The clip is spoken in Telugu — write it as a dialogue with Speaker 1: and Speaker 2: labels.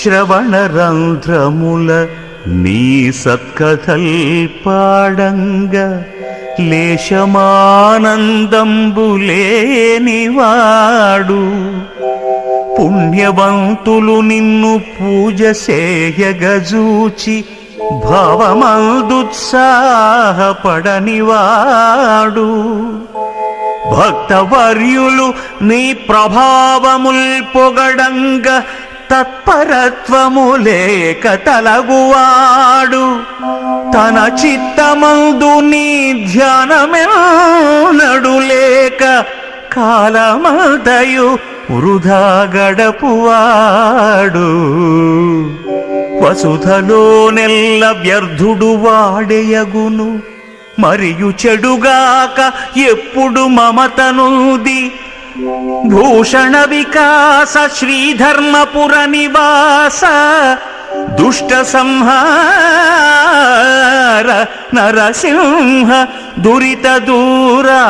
Speaker 1: శ్రవణరంధ్రముల నీ సత్కథల్ పాడంగ లేశమానందంబులేనివాడు పుణ్యవంతులు నిన్ను పూజ చేయగజూచి భవమందుత్సాహపడనివాడు భక్తవర్యులు నీ ప్రభావముల్ పొగడంగ తత్పరత్వము లేక తలగువాడు తన చిత్తమందు నీ ధ్యానమెన్నడు లేక కాలమంతయు వృధా గడపువాడు వసుధలో నెల్ల వ్యర్థుడు వాడెయగును మరియు చెడుగాక ఎప్పుడు మమతనుది భూషణ వికాస శ్రీధర్మపుర నివాస దుష్ట సంహార నరసింహ దురిత దూరా